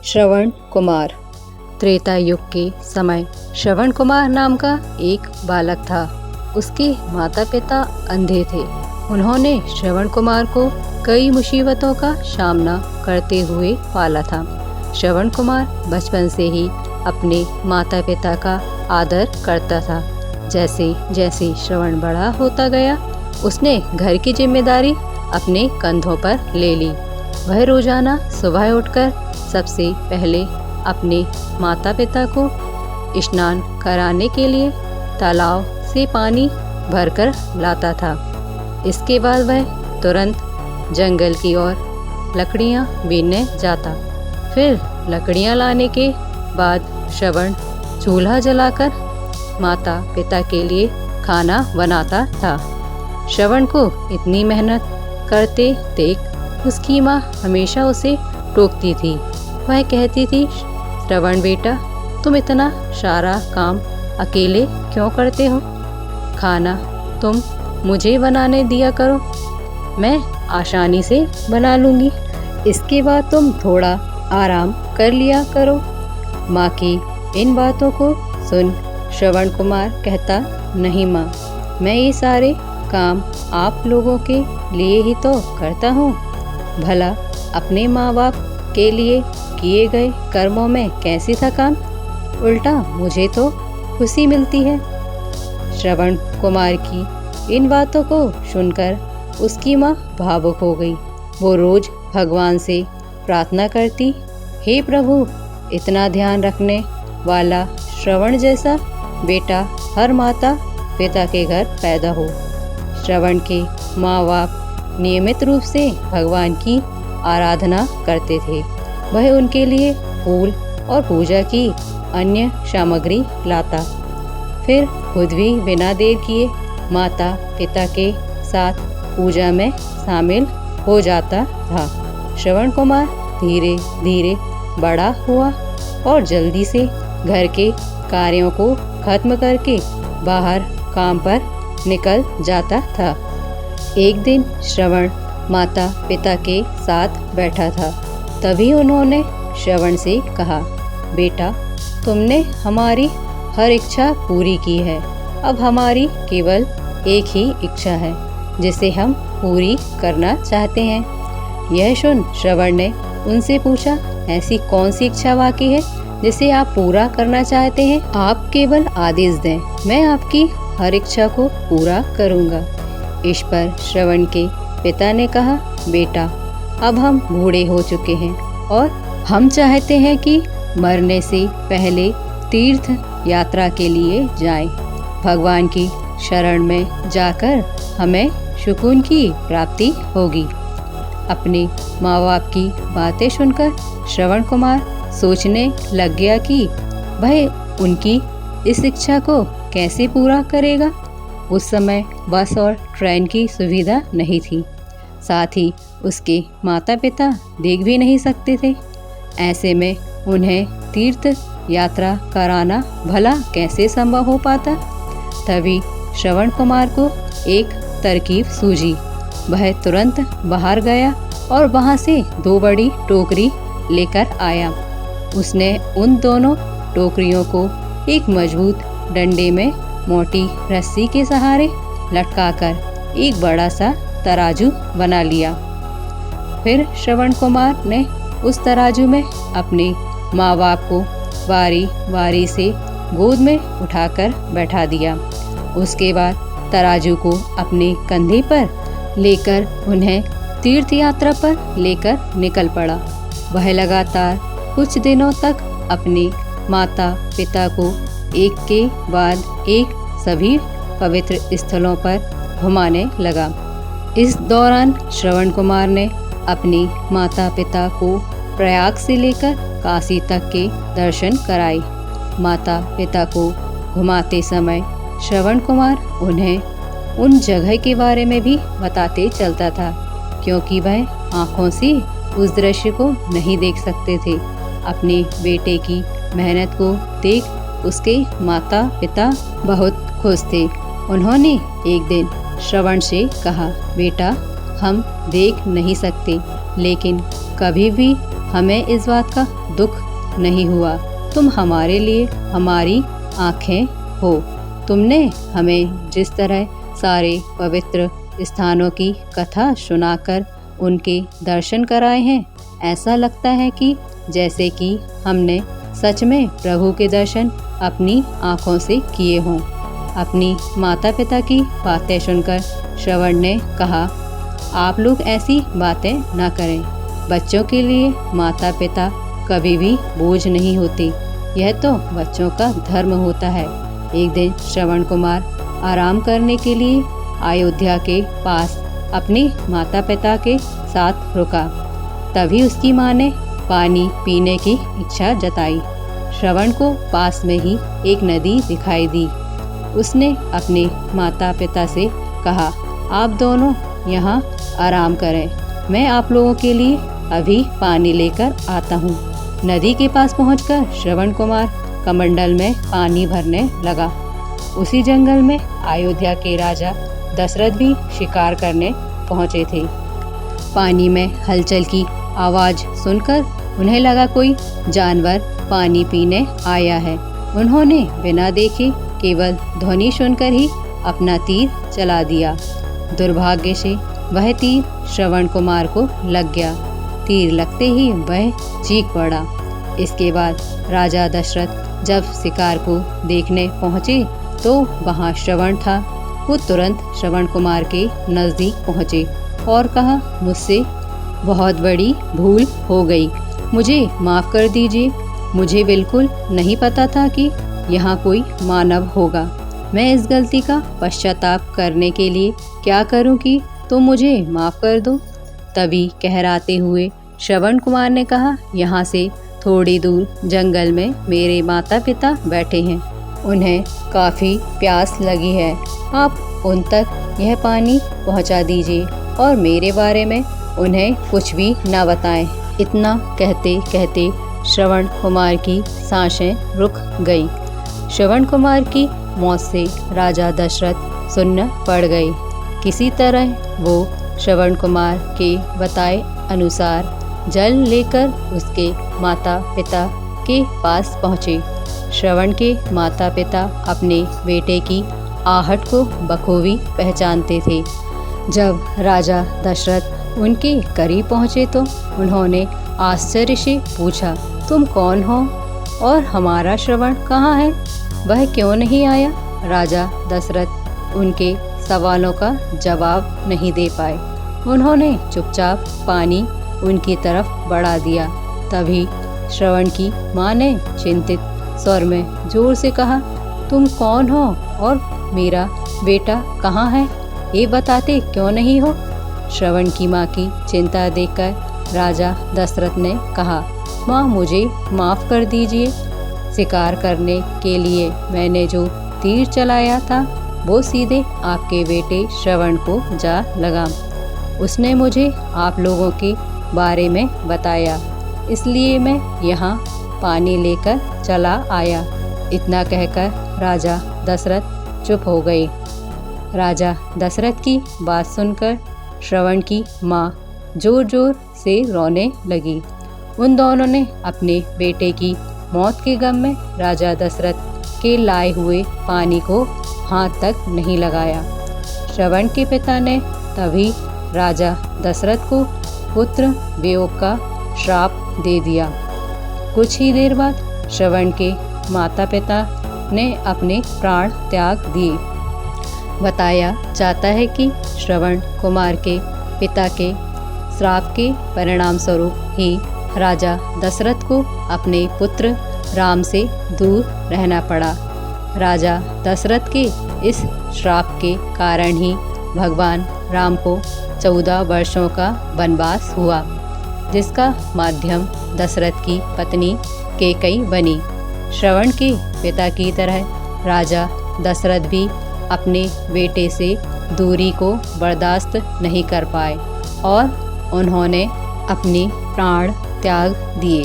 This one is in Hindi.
श्रवण कुमार। त्रेता युग के समय श्रवण कुमार नाम का एक बालक था। उसके माता पिता अंधे थे। उन्होंने श्रवण कुमार को कई मुसीबतों का सामना करते हुए पाला था। श्रवण कुमार बचपन से ही अपने माता पिता का आदर करता था। जैसे जैसे श्रवण बड़ा होता गया, उसने घर की जिम्मेदारी अपने कंधों पर ले ली। वह रोजाना सुबह उठकर सबसे पहले अपने माता पिता को स्नान कराने के लिए तालाब से पानी भरकर लाता था। इसके बाद वह तुरंत जंगल की ओर लकड़ियाँ बीनने जाता। फिर लकड़ियाँ लाने के बाद श्रवण चूल्हा जलाकर माता पिता के लिए खाना बनाता था। श्रवण को इतनी मेहनत करते देख उसकी माँ हमेशा उसे टोकती थी। वह कहती थी, श्रवण बेटा, तुम इतना सारा काम अकेले क्यों करते हो? खाना तुम मुझे बनाने दिया करो, मैं आसानी से बना लूँगी। इसके बाद तुम थोड़ा आराम कर लिया करो। माँ की इन बातों को सुन श्रवण कुमार कहता, नहीं माँ, मैं ये सारे काम आप लोगों के लिए ही तो करता हूँ। भला अपने माँ बाप के लिए किए गए कर्मों में कैसी थकान, उल्टा मुझे तो खुशी मिलती है। श्रवण कुमार की इन बातों को सुनकर उसकी माँ भावुक हो गई। वो रोज भगवान से प्रार्थना करती, हे प्रभु, इतना ध्यान रखने वाला श्रवण जैसा बेटा हर माता पिता के घर पैदा हो। श्रवण के माँ बाप नियमित रूप से भगवान की आराधना करते थे। वह उनके लिए फूल और पूजा की अन्य सामग्री लाता। फिर खुद भी बिना देर किए माता पिता के साथ पूजा में शामिल हो जाता था। श्रवण कुमार धीरे धीरे बड़ा हुआ और जल्दी से घर के कार्यों को खत्म करके बाहर काम पर निकल जाता था। एक दिन श्रवण माता पिता के साथ बैठा था। तभी उन्होंने श्रवण से कहा, बेटा, तुमने हमारी हर इच्छा पूरी की है। अब हमारी केवल एक ही इच्छा है जिसे हम पूरी करना चाहते हैं। यह सुन श्रवण ने उनसे पूछा, ऐसी कौन सी इच्छा बाकी है जिसे आप पूरा करना चाहते हैं? आप केवल आदेश दें, मैं आपकी हर इच्छा को पूरा करूंगा। इस पर श्रवण के पिता ने कहा, बेटा, अब हम बूढ़े हो चुके हैं और हम चाहते हैं कि मरने से पहले तीर्थ यात्रा के लिए जाएं। भगवान की शरण में जाकर हमें सुकून की प्राप्ति होगी। अपने माँ बाप की बातें सुनकर श्रवण कुमार सोचने लग गया कि वह उनकी इस इच्छा को कैसे पूरा करेगा। उस समय बस और ट्रेन की सुविधा नहीं थी। साथ ही उसके माता पिता देख भी नहीं सकते थे। ऐसे में उन्हें तीर्थ यात्रा कराना भला कैसे संभव हो पाता। तभी श्रवण कुमार को एक तरकीब सूझी। वह तुरंत बाहर गया और वहां से 2 बड़ी टोकरी लेकर आया। उसने उन दोनों टोकरियों को एक मजबूत डंडे में मोटी रस्सी के सहारे लटकाकर एक बड़ा सा तराजू बना लिया। फिर श्रवण कुमार ने उस तराजू में अपने माँ बाप को बारी बारी से गोद में उठाकर बैठा दिया। उसके बाद तराजू को अपने कंधे पर लेकर उन्हें तीर्थ यात्रा पर लेकर निकल पड़ा। वह लगातार कुछ दिनों तक अपने माता पिता को एक के बाद एक सभी पवित्र स्थलों पर घुमाने लगा। इस दौरान श्रवण कुमार ने अपने माता पिता को प्रयाग से लेकर काशी तक के दर्शन कराए। माता पिता को घुमाते समय श्रवण कुमार उन्हें उन जगह के बारे में भी बताते चलता था, क्योंकि वह आँखों से उस दृश्य को नहीं देख सकते थे। अपने बेटे की मेहनत को देख उसके माता पिता बहुत खुश थे। उन्होंने एक दिन श्रवण से कहा, बेटा, हम देख नहीं सकते, लेकिन कभी भी हमें इस बात का दुख नहीं हुआ। तुम हमारे लिए हमारी आँखें हो। तुमने हमें जिस तरह सारे पवित्र स्थानों की कथा सुनाकर उनके दर्शन कराए हैं, ऐसा लगता है कि जैसे कि हमने सच में प्रभु के दर्शन अपनी आँखों से किए हों। अपनी माता पिता की बातें सुनकर श्रवण ने कहा, आप लोग ऐसी बातें न करें। बच्चों के लिए माता पिता कभी भी बोझ नहीं होती। यह तो बच्चों का धर्म होता है। एक दिन श्रवण कुमार आराम करने के लिए अयोध्या के पास अपने माता पिता के साथ रुका। तभी उसकी माँ ने पानी पीने की इच्छा जताई। श्रवण को पास में ही एक नदी दिखाई दी। उसने अपने माता पिता से कहा, आप दोनों यहाँ आराम करें, मैं आप लोगों के लिए अभी पानी लेकर आता हूँ। नदी के पास पहुंचकर श्रवण कुमार कमंडल में पानी भरने लगा। उसी जंगल में अयोध्या के राजा दशरथ भी शिकार करने पहुंचे थे। पानी में हलचल की आवाज़ सुनकर उन्हें लगा कोई जानवर पानी पीने आया है। उन्होंने बिना देखे केवल ध्वनि सुनकर ही अपना तीर चला दिया। दुर्भाग्य से वह तीर श्रवण कुमार को लग गया। तीर लगते ही वह चीख पड़ा। इसके बाद राजा दशरथ जब शिकार को देखने पहुँचे तो वहाँ श्रवण था। वो तुरंत श्रवण कुमार के नज़दीक पहुँचे और कहा, मुझसे बहुत बड़ी भूल हो गई, मुझे माफ़ कर दीजिए। मुझे बिल्कुल नहीं पता था कि यहाँ कोई मानव होगा। मैं इस गलती का पश्चाताप करने के लिए क्या करूँ कि तुम मुझे माफ़ कर दो। तभी कहराते हुए श्रवण कुमार ने कहा, यहाँ से थोड़ी दूर जंगल में मेरे माता पिता बैठे हैं। उन्हें काफ़ी प्यास लगी है। आप उन तक यह पानी पहुँचा दीजिए और मेरे बारे में उन्हें कुछ भी न बताएं। इतना कहते कहते श्रवण कुमार की सांसें रुक गई। श्रवण कुमार की मौत से राजा दशरथ सुन्न पड़ गए। किसी तरह वो श्रवण कुमार के बताए अनुसार जल लेकर उसके माता पिता के पास पहुँचे। श्रवण के माता पिता अपने बेटे की आहट को बखूबी पहचानते थे। जब राजा दशरथ उनके करीब पहुँचे तो उन्होंने आश्चर्य से पूछा, तुम कौन हो और हमारा श्रवण कहाँ है? वह क्यों नहीं आया? राजा दशरथ उनके सवालों का जवाब नहीं दे पाए। उन्होंने चुपचाप पानी उनकी तरफ बढ़ा दिया। तभी श्रवण की माँ ने चिंतित स्वर में जोर से कहा, तुम कौन हो और मेरा बेटा कहाँ है? ये बताते क्यों नहीं हो? श्रवण की माँ की चिंता देखकर राजा दशरथ ने कहा, माँ मुझे माफ़ कर दीजिए। शिकार करने के लिए मैंने जो तीर चलाया था वो सीधे आपके बेटे श्रवण को जा लगा। उसने मुझे आप लोगों के बारे में बताया, इसलिए मैं यहाँ पानी लेकर चला आया। इतना कहकर राजा दशरथ चुप हो गए। राजा दशरथ की बात सुनकर श्रवण की माँ जोर जोर से रोने लगी। उन दोनों ने अपने बेटे की मौत के गम में राजा दशरथ के लाए हुए पानी को हाथ तक नहीं लगाया। श्रवण के पिता ने तभी राजा दशरथ को पुत्र वियोग का श्राप दे दिया। कुछ ही देर बाद श्रवण के माता पिता ने अपने प्राण त्याग दिए। बताया जाता है कि श्रवण कुमार के पिता के श्राप के परिणाम स्वरूप ही राजा दशरथ को अपने पुत्र राम से दूर रहना पड़ा। राजा दशरथ के इस श्राप के कारण ही भगवान राम को 14 वर्षों का वनवास हुआ, जिसका माध्यम दशरथ की पत्नी कैकेयी बनी। श्रवण के पिता की तरह राजा दशरथ भी अपने बेटे से दूरी को बर्दाश्त नहीं कर पाए और उन्होंने अपने प्राण त्याग दिए।